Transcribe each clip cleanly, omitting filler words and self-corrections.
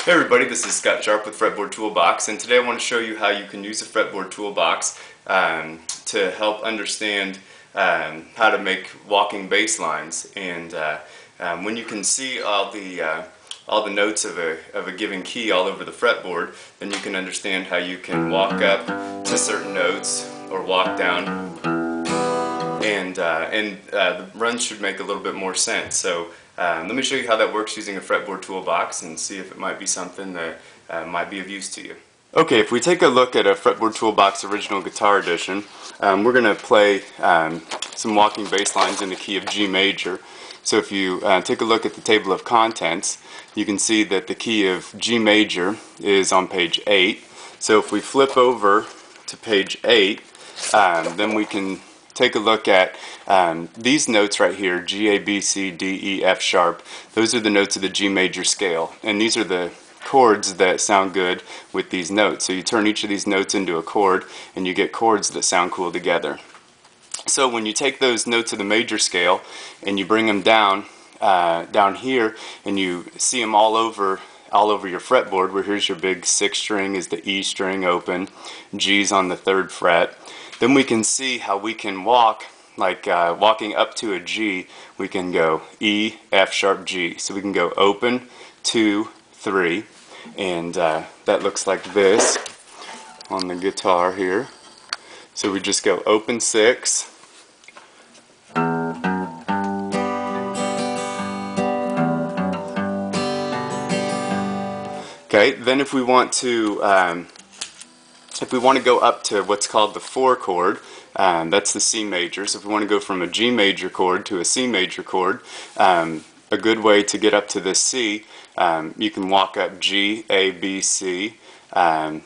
Hey everybody, this is Scott Sharp with Fretboard Toolbox, and today I want to show you how you can use a Fretboard Toolbox to help understand how to make walking bass lines. And when you can see all the notes of a given key all over the fretboard, then you can understand how you can walk up to certain notes or walk down, and the runs should make a little bit more sense. So let me show you how that works using a Fretboard Toolbox and see if it might be something that might be of use to you. Okay, if we take a look at a Fretboard Toolbox Original Guitar Edition, we're going to play some walking bass lines in the key of G major. So if you take a look at the table of contents, you can see that the key of G major is on page 8. So if we flip over to page 8, then we can take a look at these notes right here, G, A, B, C, D, E, F sharp. Those are the notes of the G major scale, and these are the chords that sound good with these notes. So you turn each of these notes into a chord and you get chords that sound cool together. So when you take those notes of the major scale and you bring them down here, and you see them all over your fretboard, where here's your big 6th string is the E string open, G's on the 3rd fret. Then we can see how we can walk, like walking up to a G, we can go E, F sharp, G. So we can go open, 2, 3, and that looks like this on the guitar here. So we just go open 6, okay. Then if we want to go up to what's called the 4 chord, that's the C major. So if we want to go from a G major chord to a C major chord, a good way to get up to the C, you can walk up G, A, B, C. Any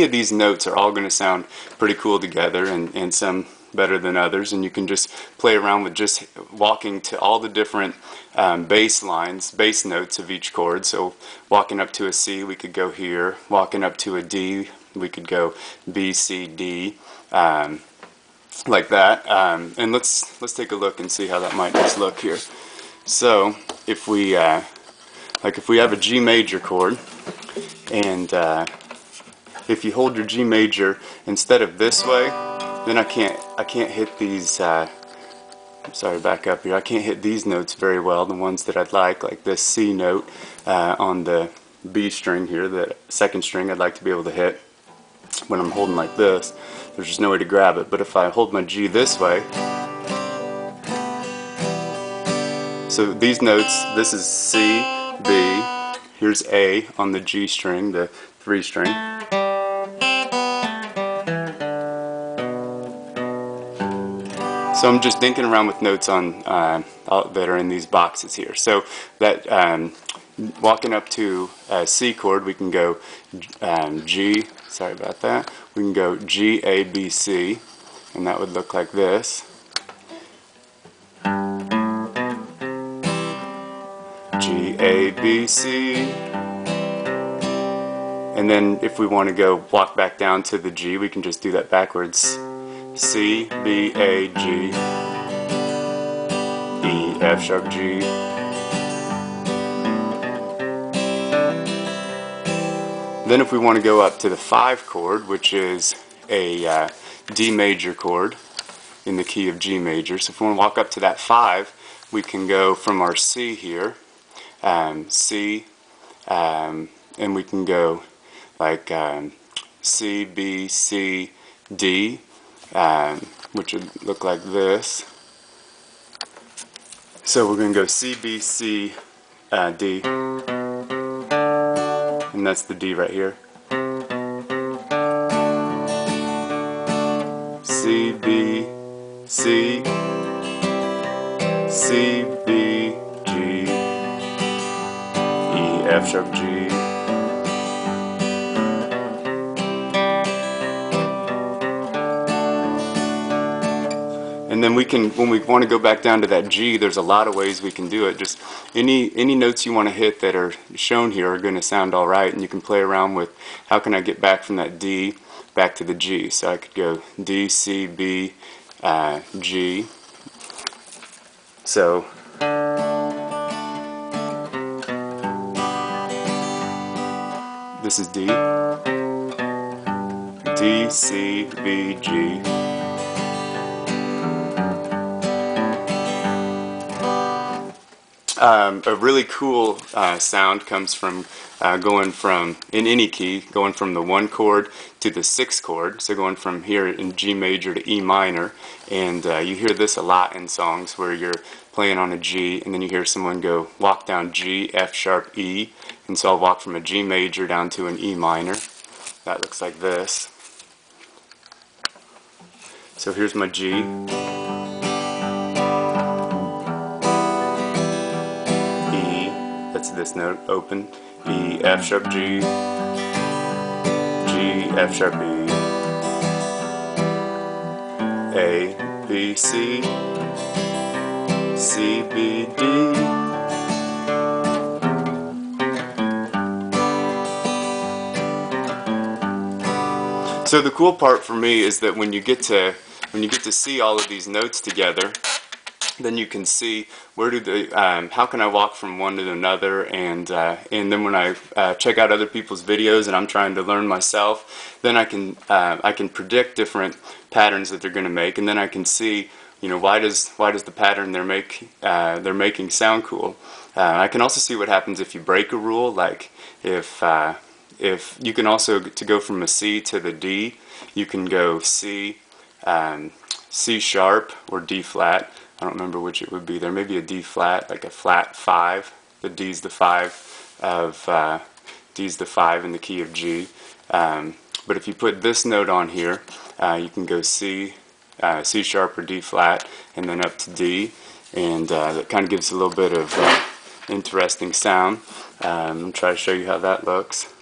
of these notes are all going to sound pretty cool together, and some better than others, and you can just play around with just walking to all the different bass lines, bass notes of each chord. So walking up to a C, we could go here. Walking up to a D, we could go B, C, D, like that. And let's take a look and see how that might just look here. So if we if we have a G major chord, and if you hold your G major instead of this way, then I can't hit these. Sorry, back up here. I can't hit these notes very well, the ones that I'd like this C note on the B string here, the 2nd string. I'd like to be able to hit when I'm holding like this. There's just no way to grab it. But if I hold my G this way, so these notes, this is C, B. Here's A on the G string, the 3 string. So I'm just dinking around with notes on that are in these boxes here. So that walking up to a C chord, we can go G. Sorry about that. We can go G, A, B, C, and that would look like this. G, A, B, C. And then if we want to go walk back down to the G, we can just do that backwards. C, B, A, G, E, F sharp, G. Then if we want to go up to the 5 chord, which is a D major chord in the key of G major. So if we want to walk up to that 5, we can go from our C here, C, and we can go like C, B, C, D, which would look like this. So we're going to go C, B, C, D, and that's the D right here. C, B, C, C, B, G, E, F sharp, G. And then we can, when we want to go back down to that G, there's a lot of ways we can do it. Just any notes you want to hit that are shown here are going to sound all right, and you can play around with how can I get back from that D back to the G. So I could go D, C, B, G. So This is D. D, C, B, G. A really cool sound comes from going from, in any key, going from the 1 chord to the 6th chord. So going from here in G major to E minor. And you hear this a lot in songs where you're playing on a G and then you hear someone go walk down G, F sharp, E. And so I'll walk from a G major down to an E minor. That looks like this. So here's my G. That's this note, open, E, F sharp, G, G, F sharp, E, A, B, C, C, B, D. So the cool part for me is that when you get to see all of these notes together, then you can see where do the how can I walk from one to another, and then when I check out other people's videos and I'm trying to learn myself, then I can predict different patterns that they're going to make, and then I can see, you know, why does the pattern they're making sound cool. I can also see what happens if you break a rule, like if you can also, to go from a C to the D, you can go C, C sharp or D flat. I don't remember which it would be. There may be a D flat, like a flat 5. The D's the 5 of D's the 5 in the key of G. But if you put this note on here, you can go C, C sharp or D flat, and then up to D, and that kind of gives a little bit of interesting sound. I'll try to show you how that looks.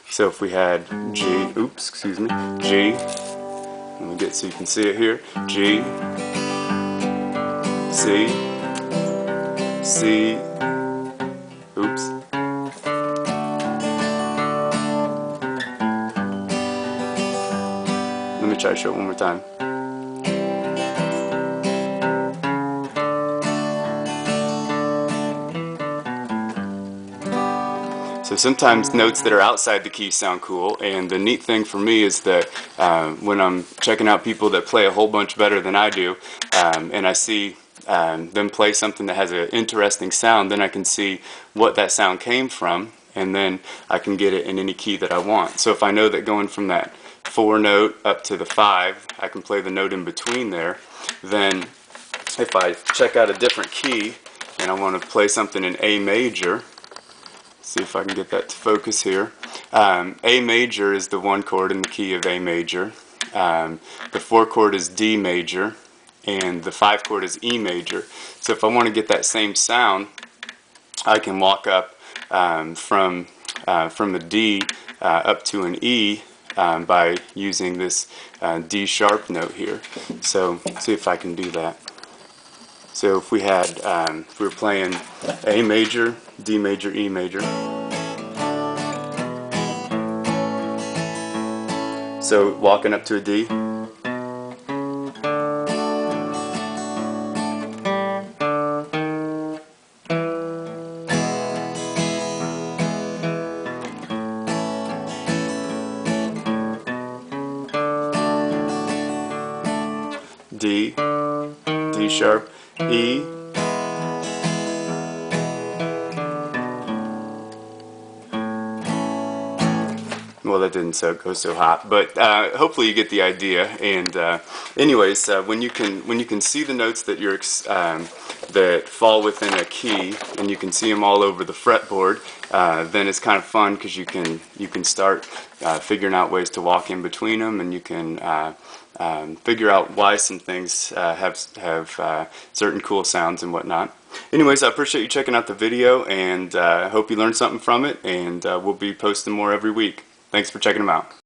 So if we had G, oops, excuse me, G. Let me get so you can see it here. G. C, C, oops. Let me try to show it one more time. So sometimes notes that are outside the key sound cool, and the neat thing for me is that when I'm checking out people that play a whole bunch better than I do, and I see them play something that has an interesting sound, then I can see what that sound came from, and then I can get it in any key that I want. So if I know that going from that 4 note up to the 5, I can play the note in between there, then if I check out a different key and I want to play something in A major, see if I can get that to focus here. A major is the 1 chord in the key of A major. The 4 chord is D major, and the 5 chord is E major. So if I want to get that same sound, I can walk up from the D up to an E by using this D sharp note here. So see if I can do that. So if we had, if we were playing A major, D major, E major. So walking up to a D. D, D sharp, E, well, that didn't go so hot, but hopefully you get the idea. And anyways, when you can see the notes that that fall within a key, and you can see them all over the fretboard, then it's kind of fun because you can start figuring out ways to walk in between them, and you can figure out why some things have certain cool sounds and whatnot. Anyways, I appreciate you checking out the video, and I hope you learned something from it, and we'll be posting more every week. Thanks for checking them out.